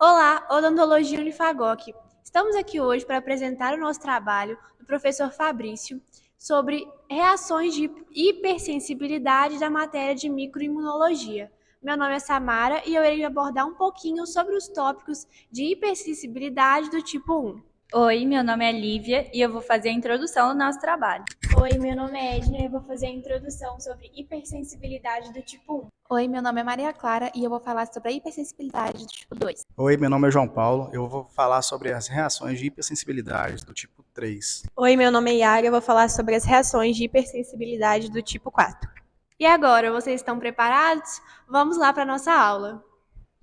Olá, Odontologia Unifagoc. Estamos aqui hoje para apresentar o nosso trabalho do professor Fabrício sobre reações de hipersensibilidade da matéria de microimunologia. Meu nome é Samara e eu irei abordar um pouquinho sobre os tópicos de hipersensibilidade do tipo 1. Oi, meu nome é Lívia e eu vou fazer a introdução do nosso trabalho. Oi, meu nome é Edna e eu vou fazer a introdução sobre hipersensibilidade do tipo 1. Oi, meu nome é Maria Clara e eu vou falar sobre a hipersensibilidade do tipo 2. Oi, meu nome é João Paulo. Eu vou falar sobre as reações de hipersensibilidade do tipo 3. Oi, meu nome é Yara e eu vou falar sobre as reações de hipersensibilidade do tipo 4. E agora, vocês estão preparados? Vamos lá para a nossa aula.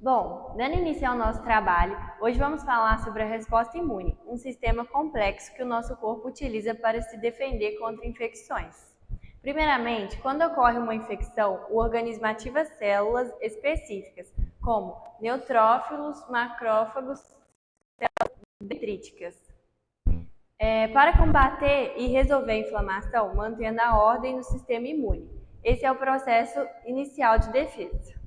Bom, dando início ao nosso trabalho, hoje vamos falar sobre a resposta imune, um sistema complexo que o nosso corpo utiliza para se defender contra infecções. Primeiramente, quando ocorre uma infecção, o organismo ativa células específicas, como neutrófilos, macrófagos, células dendríticas, para combater e resolver a inflamação, mantendo a ordem no sistema imune. Esse é o processo inicial de defesa.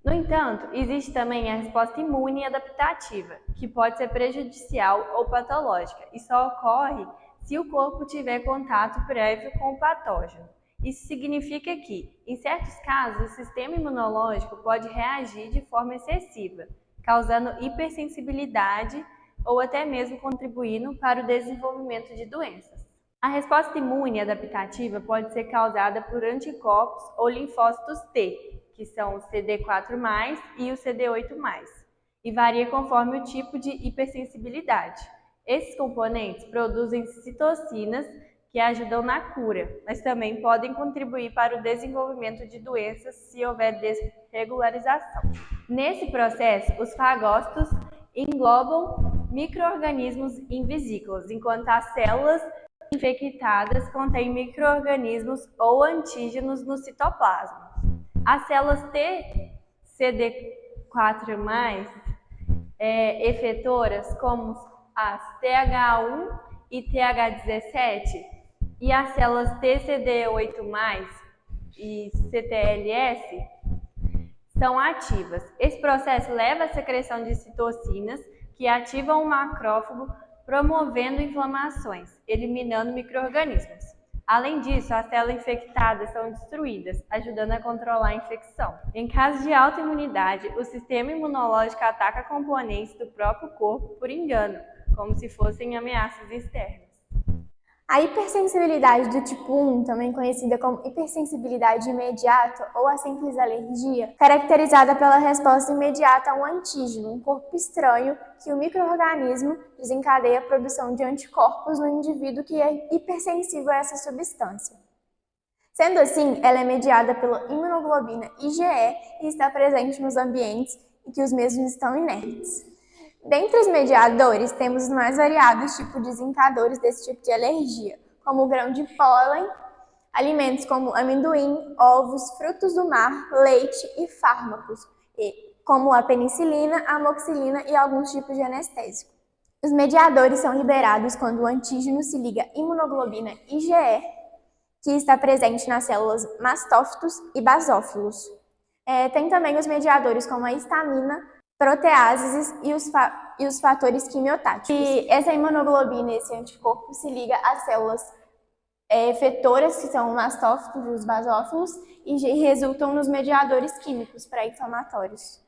No entanto, existe também a resposta imune adaptativa, que pode ser prejudicial ou patológica, e só ocorre se o corpo tiver contato prévio com o patógeno. Isso significa que, em certos casos, o sistema imunológico pode reagir de forma excessiva, causando hipersensibilidade ou até mesmo contribuindo para o desenvolvimento de doenças. A resposta imune adaptativa pode ser causada por anticorpos ou linfócitos T, que são o CD4+, e o CD8+, e varia conforme o tipo de hipersensibilidade. Esses componentes produzem citocinas que ajudam na cura, mas também podem contribuir para o desenvolvimento de doenças se houver desregularização. Nesse processo, os fagócitos englobam micro-organismos em vesículas, enquanto as células infectadas contêm micro-organismos ou antígenos no citoplasma. As células T CD4+, efetoras, como as TH1 e TH17, e as células TCD8+, e CTLS, são ativas. Esse processo leva à secreção de citocinas, que ativam o macrófago, promovendo inflamações, eliminando micro-organismos. Além disso, as células infectadas são destruídas, ajudando a controlar a infecção. Em caso de autoimunidade, o sistema imunológico ataca componentes do próprio corpo por engano, como se fossem ameaças externas. A hipersensibilidade do tipo 1, também conhecida como hipersensibilidade imediata ou a simples alergia, caracterizada pela resposta imediata a um antígeno, um corpo estranho, que o micro-organismo desencadeia a produção de anticorpos no indivíduo que é hipersensível a essa substância. Sendo assim, ela é mediada pela imunoglobina IgE e está presente nos ambientes em que os mesmos estão inertes. Dentre os mediadores, temos os mais variados tipos de desencadeadores desse tipo de alergia, como o grão de pólen, alimentos como amendoim, ovos, frutos do mar, leite e fármacos, como a penicilina, a amoxicilina e alguns tipos de anestésico. Os mediadores são liberados quando o antígeno se liga à imunoglobina IgE, que está presente nas células mastófitos e basófilos. Tem também os mediadores como a histamina, proteases e os fatores quimiotáticos. E essa imunoglobina, esse anticorpo, se liga às células efetoras, que são os mastófitos e os basófilos, e resultam nos mediadores químicos pré-inflamatórios.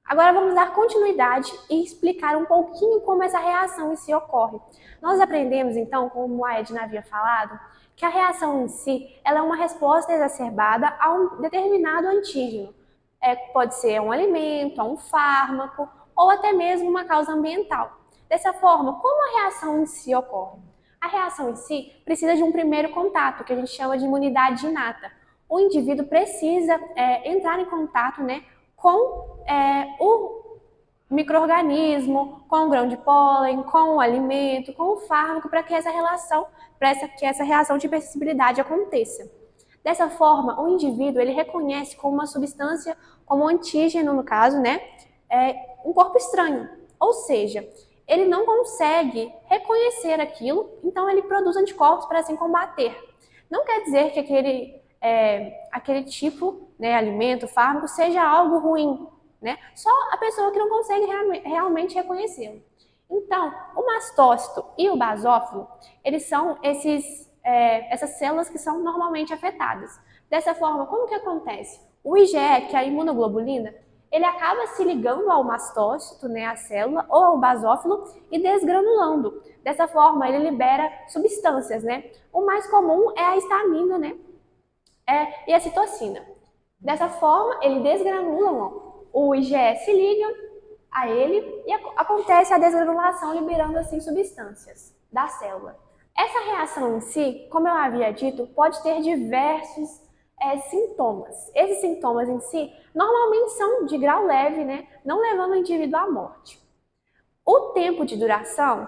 Agora vamos dar continuidade e explicar um pouquinho como essa reação em si ocorre. Nós aprendemos, então, como a Edna havia falado, que a reação em si ela é uma resposta exacerbada a um determinado antígeno. Pode ser um alimento, um fármaco ou até mesmo uma causa ambiental. Dessa forma, como a reação em si ocorre? A reação em si precisa de um primeiro contato, que a gente chama de imunidade inata. O indivíduo precisa entrar em contato, com o micro-organismo, com o grão de pólen, com o alimento, com o fármaco, para que essa reação de hipersensibilidade aconteça. Dessa forma, o indivíduo ele reconhece como uma substância, como um antígeno, no caso, um corpo estranho. Ou seja, ele não consegue reconhecer aquilo, então ele produz anticorpos para assim combater. Não quer dizer que aquele tipo, alimento, fármaco, seja algo ruim. né? Só a pessoa que não consegue realmente reconhecê-lo. Então, o mastócito e o basófilo, eles são essas células que são normalmente afetadas. Dessa forma, como que acontece? O IgE, que é a imunoglobulina, ele acaba se ligando ao mastócito, né, a célula, ou ao basófilo e desgranulando. Dessa forma, ele libera substâncias, né? O mais comum é a histamina, né? E a citocina. Dessa forma, ele desgranula, o IgE se liga a ele e acontece a desgranulação, liberando assim substâncias da célula. Essa reação em si, como eu havia dito, pode ter diversos sintomas. Esses sintomas em si normalmente são de grau leve, né? Não levando o indivíduo à morte. O tempo de duração,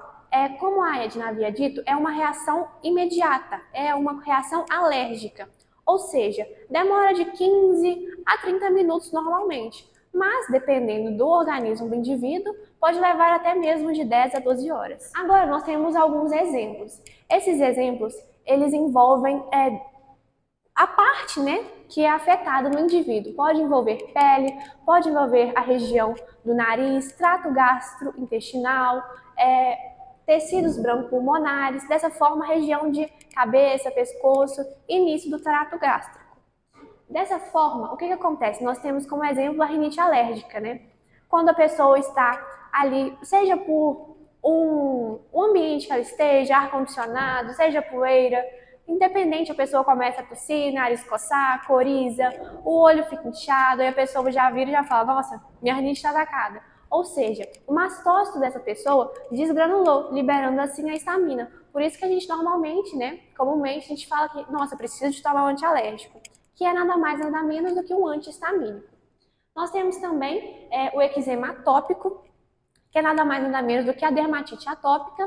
como a Edna havia dito, é uma reação imediata, é uma reação alérgica. Ou seja, demora de 15 a 30 minutos normalmente. Mas, dependendo do organismo do indivíduo, pode levar até mesmo de 10 a 12 horas. Agora, nós temos alguns exemplos. Esses exemplos, eles envolvem a parte, né, que é afetada no indivíduo. Pode envolver pele, pode envolver a região do nariz, trato gastrointestinal, tecidos brancopulmonares, dessa forma, região de cabeça, pescoço, início do trato gástrico. Dessa forma, o que acontece? Nós temos como exemplo a rinite alérgica, né? Quando a pessoa está ali, seja por um ambiente que ela esteja, ar-condicionado, seja poeira, independente, a pessoa começa a tossir, nariz coçar, coriza, o olho fica inchado, e a pessoa já vira e já fala, nossa, minha rinite está atacada. Ou seja, o mastócito dessa pessoa desgranulou, liberando assim a histamina. Por isso que a gente normalmente, né, comumente, a gente fala que, nossa, preciso de tomar um antialérgico, que é nada mais, nada menos do que um anti-histamínico. Nós temos também o eczema atópico, que é nada mais, nada menos do que a dermatite atópica,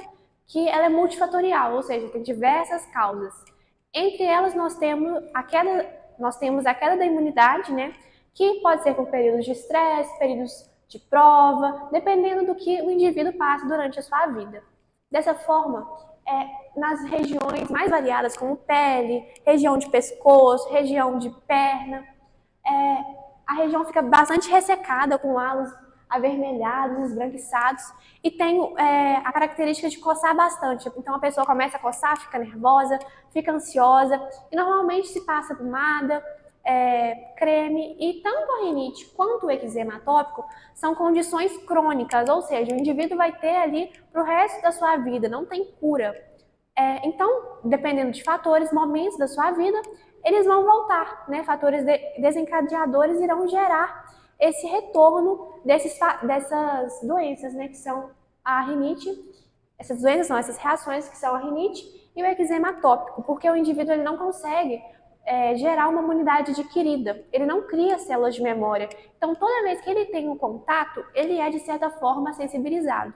que ela é multifatorial, ou seja, tem diversas causas. Entre elas, nós temos a queda da imunidade, né, que pode ser por períodos de estresse, períodos de prova, dependendo do que o indivíduo passa durante a sua vida. Dessa forma, nas regiões mais variadas, como pele, região de pescoço, região de perna, a região fica bastante ressecada, com halos avermelhados, esbranquiçados, e tem a característica de coçar bastante. Então a pessoa começa a coçar, fica nervosa, fica ansiosa, e normalmente se passa pomada, creme, e tanto a rinite quanto o eczema atópico são condições crônicas, ou seja, o indivíduo vai ter ali para o resto da sua vida, não tem cura. Então, dependendo de fatores, momentos da sua vida, eles vão voltar, né? Fatores desencadeadores irão gerar esse retorno dessas doenças, né? Que são a rinite, essas doenças são essas reações que são a rinite e o eczema atópico, porque o indivíduo ele não consegue gerar uma imunidade adquirida, ele não cria células de memória. Então, toda vez que ele tem um contato, ele é, de certa forma, sensibilizado.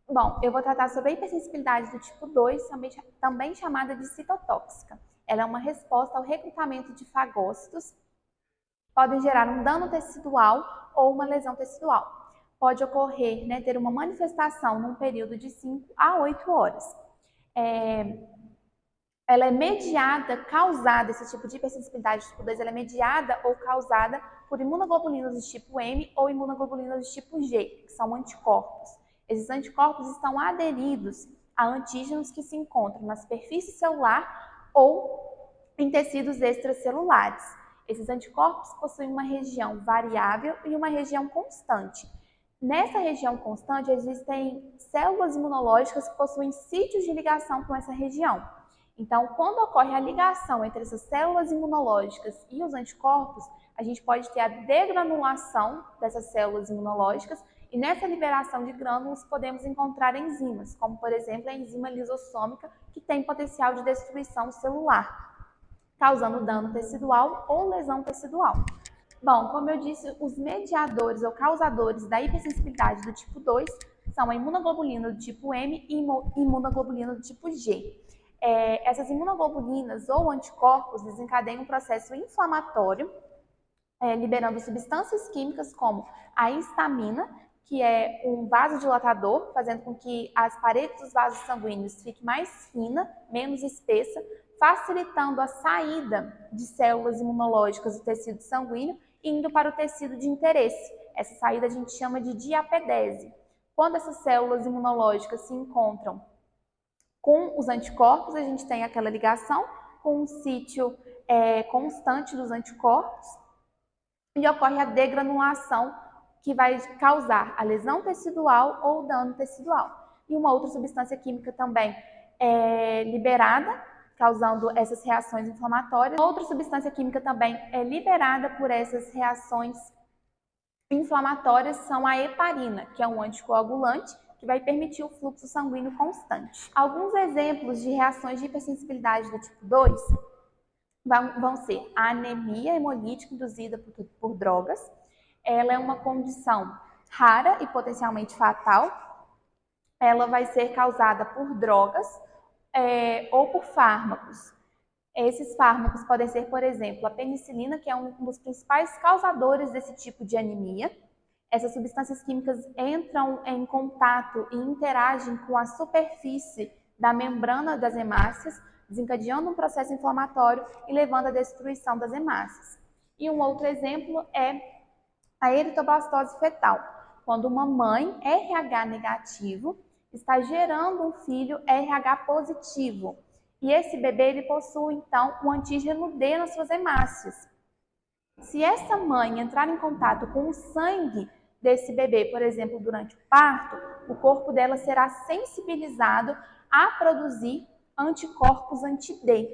Bom, eu vou tratar sobre a hipersensibilidade do tipo 2, também chamada de citotóxica. Ela é uma resposta ao recrutamento de fagócitos, podem gerar um dano tecidual ou uma lesão tecidual. Pode ocorrer, né, ter uma manifestação num período de 5 a 8 horas. Ela é causada, esse tipo de hipersensibilidade tipo 2, ela é mediada ou causada por imunoglobulinas do tipo M ou imunoglobulinas do tipo G, que são anticorpos. Esses anticorpos estão aderidos a antígenos que se encontram na superfície celular ou em tecidos extracelulares. Esses anticorpos possuem uma região variável e uma região constante. Nessa região constante, existem células imunológicas que possuem sítios de ligação com essa região. Então, quando ocorre a ligação entre essas células imunológicas e os anticorpos, a gente pode ter a degranulação dessas células imunológicas, e nessa liberação de grânulos podemos encontrar enzimas, como por exemplo a enzima lisossômica, que tem potencial de destruição celular, causando dano tecidual ou lesão tecidual. Bom, como eu disse, os mediadores ou causadores da hipersensibilidade do tipo 2 são a imunoglobulina do tipo M e imunoglobulina do tipo G. Essas imunoglobulinas ou anticorpos desencadeiam um processo inflamatório, liberando substâncias químicas como a histamina, que é um vasodilatador, fazendo com que as paredes dos vasos sanguíneos fiquem mais fina, menos espessa, facilitando a saída de células imunológicas do tecido sanguíneo e indo para o tecido de interesse. Essa saída a gente chama de diapedese. Quando essas células imunológicas se encontram com os anticorpos, a gente tem aquela ligação com um sítio constante dos anticorpos e ocorre a degranulação, que vai causar a lesão tecidual ou dano tecidual. E uma outra substância química também é liberada, causando essas reações inflamatórias. Outra substância química também é liberada por essas reações inflamatórias são a heparina, que é um anticoagulante que vai permitir o fluxo sanguíneo constante. Alguns exemplos de reações de hipersensibilidade do tipo 2 vão ser a anemia hemolítica induzida por drogas. Ela é uma condição rara e potencialmente fatal. Ela vai ser causada por drogas ou por fármacos. Esses fármacos podem ser, por exemplo, a penicilina, que é um dos principais causadores desse tipo de anemia. Essas substâncias químicas entram em contato e interagem com a superfície da membrana das hemácias, desencadeando um processo inflamatório e levando à destruição das hemácias. E um outro exemplo é a eritroblastose fetal, quando uma mãe RH negativo está gerando um filho RH positivo. E esse bebê ele possui, então, um antígeno D nas suas hemácias. Se essa mãe entrar em contato com o sangue desse bebê, por exemplo, durante o parto, o corpo dela será sensibilizado a produzir anticorpos anti-D.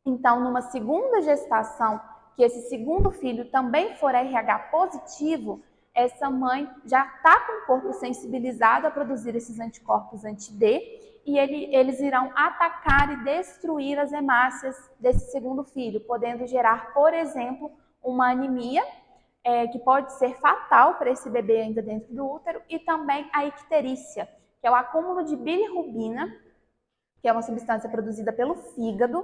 Então, numa segunda gestação, que esse segundo filho também for RH positivo, essa mãe já está com o corpo sensibilizado a produzir esses anticorpos anti-D e eles irão atacar e destruir as hemácias desse segundo filho, podendo gerar, por exemplo, uma anemia, que pode ser fatal para esse bebê ainda dentro do útero, e também a icterícia, que é o acúmulo de bilirrubina, que é uma substância produzida pelo fígado,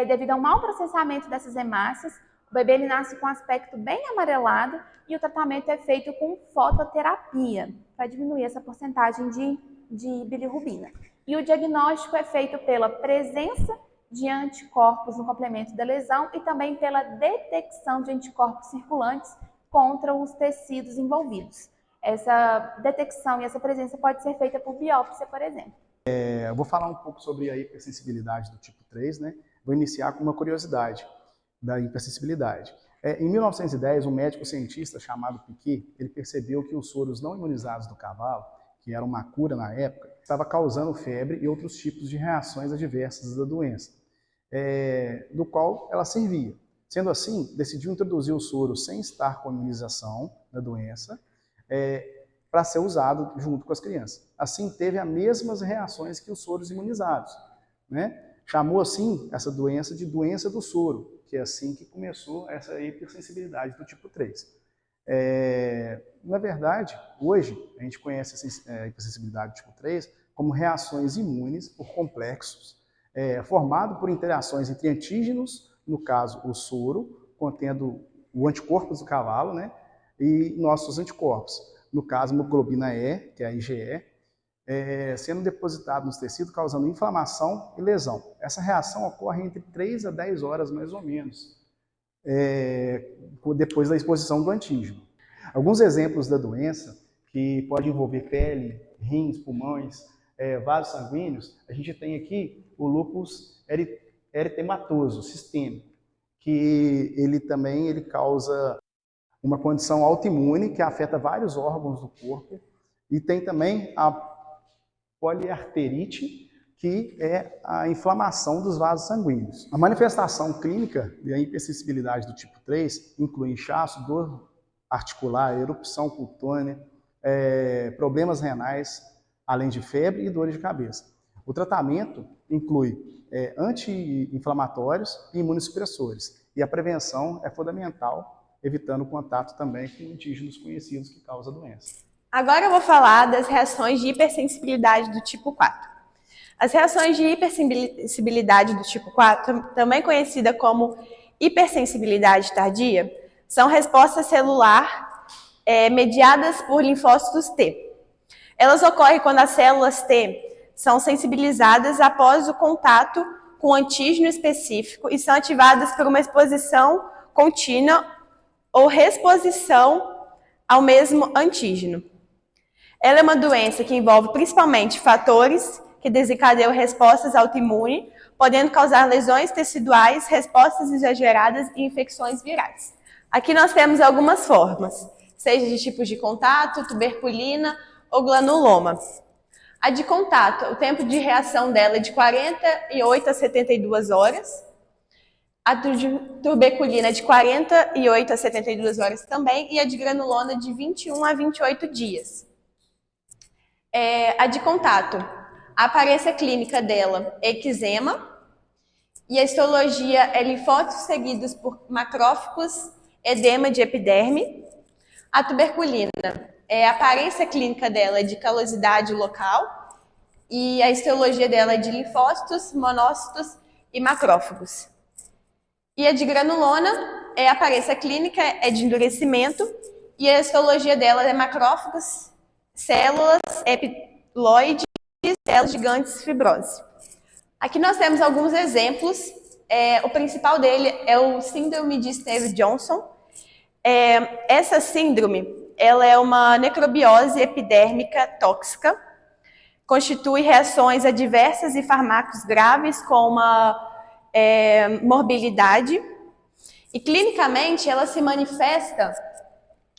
devido ao mau processamento dessas hemácias. O bebê ele nasce com um aspecto bem amarelado e o tratamento é feito com fototerapia, para diminuir essa porcentagem de bilirrubina. E o diagnóstico é feito pela presença de anticorpos no complemento da lesão e também pela detecção de anticorpos circulantes contra os tecidos envolvidos. Essa detecção e essa presença pode ser feita por biópsia, por exemplo. Eu vou falar um pouco sobre a hipersensibilidade do tipo 3, né? Vou iniciar com uma curiosidade da hipersensibilidade. Em 1910, um médico cientista chamado Piquet, ele percebeu que os soros não imunizados do cavalo, que era uma cura na época, estava causando febre e outros tipos de reações adversas da doença, do qual ela servia. Sendo assim, decidiu introduzir o soro sem estar com a imunização da doença, para ser usado junto com as crianças. Assim, teve as mesmas reações que os soros imunizados, né? Chamou, assim, essa doença de doença do soro, que é assim que começou essa hipersensibilidade do tipo 3. Na verdade, hoje, a gente conhece a hipersensibilidade do tipo 3 como reações imunes por complexos, formado por interações entre antígenos, no caso, o soro, contendo o anticorpos do cavalo, né? E nossos anticorpos, no caso, hemoglobina E, que é a IgE, sendo depositado nos tecidos, causando inflamação e lesão. Essa reação ocorre entre 3 a 10 horas, mais ou menos, depois da exposição do antígeno. Alguns exemplos da doença, que pode envolver pele, rins, pulmões, vasos sanguíneos, a gente tem aqui o lúpus eritematoso sistêmico, que ele causa uma condição autoimune que afeta vários órgãos do corpo, e tem também a poliarterite, que é a inflamação dos vasos sanguíneos. A manifestação clínica da hipersensibilidade do tipo 3 inclui inchaço, dor articular, erupção cutânea, problemas renais, além de febre e dores de cabeça. O tratamento inclui anti-inflamatórios e imunossupressores, e a prevenção é fundamental, evitando o contato também com antígenos conhecidos que causam a doença. Agora eu vou falar das reações de hipersensibilidade do tipo 4. As reações de hipersensibilidade do tipo 4, também conhecida como hipersensibilidade tardia, são respostas celular mediadas por linfócitos T. Elas ocorrem quando as células T são sensibilizadas após o contato com um antígeno específico e são ativadas por uma exposição contínua ou reposição ao mesmo antígeno. Ela é uma doença que envolve principalmente fatores que desencadeiam respostas autoimunes, podendo causar lesões teciduais, respostas exageradas e infecções virais. Aqui nós temos algumas formas, seja de tipos de contato, tuberculina ou granuloma. A de contato, o tempo de reação dela é de 48 a 72 horas. A de tuberculina é de 48 a 72 horas também, e a de granuloma de 21 a 28 dias. A de contato, a aparência clínica dela é eczema, e a histologia é linfócitos seguidos por macrófagos, edema de epiderme. A tuberculina, a aparência clínica dela é de calosidade local, e a histologia dela é de linfócitos, monócitos e macrófagos. E a de granuloma, a aparência clínica é de endurecimento, e a histologia dela é macrófagos, células epiteloides e células gigantes fibrose. Aqui nós temos alguns exemplos. O principal dele é o síndrome de Stevens-Johnson. Essa síndrome, ela é uma necrobiose epidérmica tóxica, constitui reações adversas e fármacos graves com uma morbilidade, e clinicamente ela se manifesta,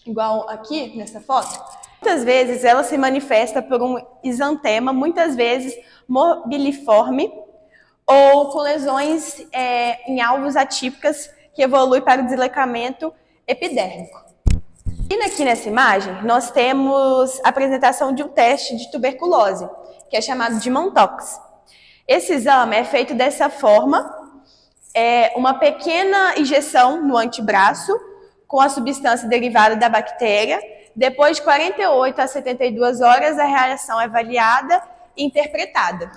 igual aqui nessa foto, muitas vezes ela se manifesta por um exantema, muitas vezes morbiliforme, ou com lesões em alvos atípicas que evolui para o deslocamento epidérmico. E aqui nessa imagem, nós temos a apresentação de um teste de tuberculose, que é chamado de Mantoux. Esse exame é feito dessa forma, uma pequena injeção no antebraço, com a substância derivada da bactéria. Depois de 48 a 72 horas, a reação é avaliada e interpretada.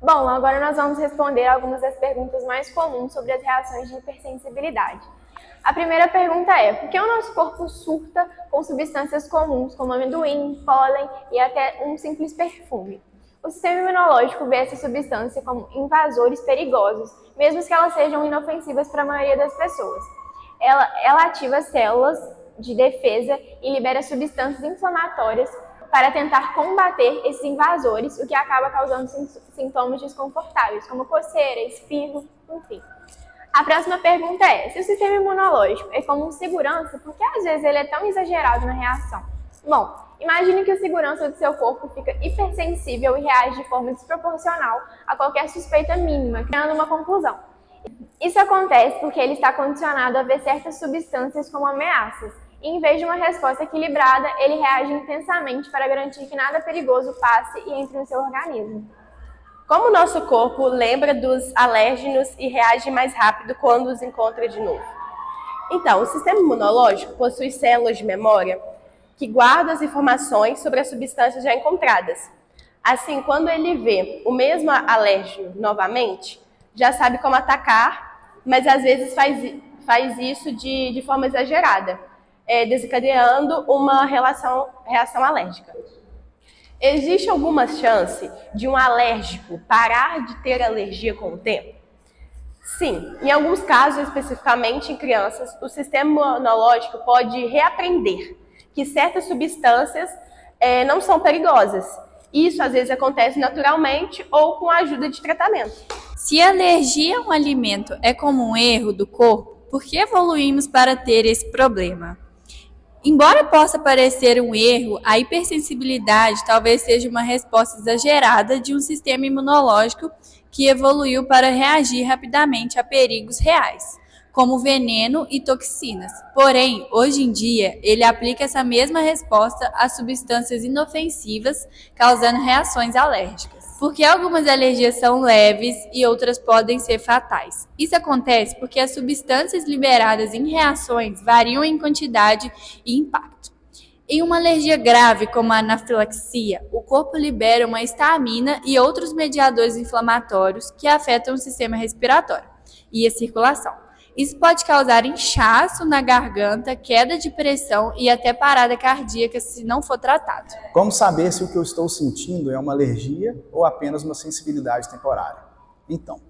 Bom, agora nós vamos responder algumas das perguntas mais comuns sobre as reações de hipersensibilidade. A primeira pergunta é: por que o nosso corpo surta com substâncias comuns, como amendoim, pólen e até um simples perfume? O sistema imunológico vê essa substância como invasores perigosos, mesmo que elas sejam inofensivas para a maioria das pessoas. Ela ativa células de defesa e libera substâncias inflamatórias para tentar combater esses invasores, o que acaba causando sintomas desconfortáveis, como coceira, espirro, enfim. A próxima pergunta é: se o sistema imunológico é como um segurança, por que às vezes ele é tão exagerado na reação? Bom, imagine que o segurança do seu corpo fica hipersensível e reage de forma desproporcional a qualquer suspeita mínima, criando uma conclusão. Isso acontece porque ele está condicionado a ver certas substâncias como ameaças, e em vez de uma resposta equilibrada, ele reage intensamente para garantir que nada perigoso passe e entre no seu organismo. Como o nosso corpo lembra dos alérgenos e reage mais rápido quando os encontra de novo? Então, o sistema imunológico possui células de memória que guardam as informações sobre as substâncias já encontradas. Assim, quando ele vê o mesmo alérgeno novamente, já sabe como atacar, mas às vezes faz isso de forma exagerada, desencadeando uma reação alérgica. Existe alguma chance de um alérgico parar de ter alergia com o tempo? Sim, em alguns casos, especificamente em crianças, o sistema imunológico pode reaprender que certas substâncias não são perigosas. Isso às vezes acontece naturalmente ou com a ajuda de tratamento. Se a alergia a um alimento é como um erro do corpo, por que evoluímos para ter esse problema? Embora possa parecer um erro, a hipersensibilidade talvez seja uma resposta exagerada de um sistema imunológico que evoluiu para reagir rapidamente a perigos reais, como veneno e toxinas. Porém, hoje em dia, ele aplica essa mesma resposta a substâncias inofensivas, causando reações alérgicas. Porque algumas alergias são leves e outras podem ser fatais. Isso acontece porque as substâncias liberadas em reações variam em quantidade e impacto. Em uma alergia grave, como a anafilaxia, o corpo libera uma histamina e outros mediadores inflamatórios que afetam o sistema respiratório e a circulação. Isso pode causar inchaço na garganta, queda de pressão e até parada cardíaca se não for tratado. Como saber se o que eu estou sentindo é uma alergia ou apenas uma sensibilidade temporária? Então,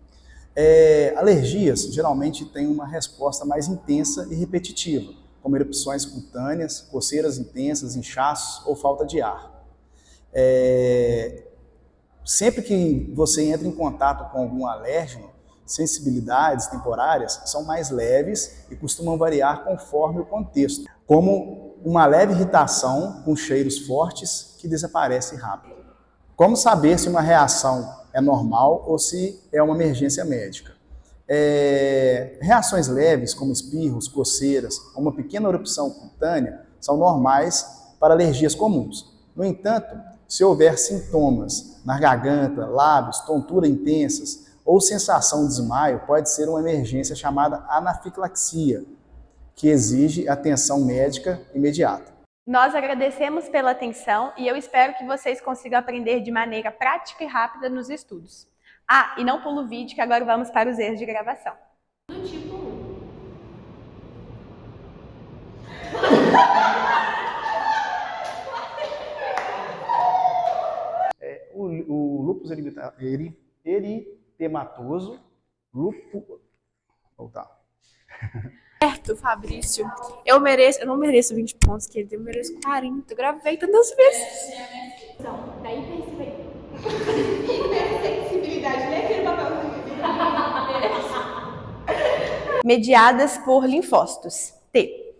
alergias geralmente têm uma resposta mais intensa e repetitiva, como erupções cutâneas, coceiras intensas, inchaços ou falta de ar. Sempre que você entra em contato com algum alérgeno, sensibilidades temporárias são mais leves e costumam variar conforme o contexto, como uma leve irritação com cheiros fortes que desaparece rápido. Como saber se uma reação é normal ou se é uma emergência médica? Reações leves, como espirros, coceiras ou uma pequena erupção cutânea, são normais para alergias comuns. No entanto, se houver sintomas na garganta, lábios, tontura intensas ou sensação de desmaio, pode ser uma emergência chamada anafilaxia, que exige atenção médica imediata. Nós agradecemos pela atenção e eu espero que vocês consigam aprender de maneira prática e rápida nos estudos. Ah, e não pula o vídeo que agora vamos para os erros de gravação. Do tipo 1. O lúpus eritematoso, Certo, Fabrício. Eu não mereço 20 pontos, querido. Eu mereço 40. Eu gravei tantas vezes. Então, da hipersensibilidade, lê aquele papelzinho. Mediadas por linfócitos. T.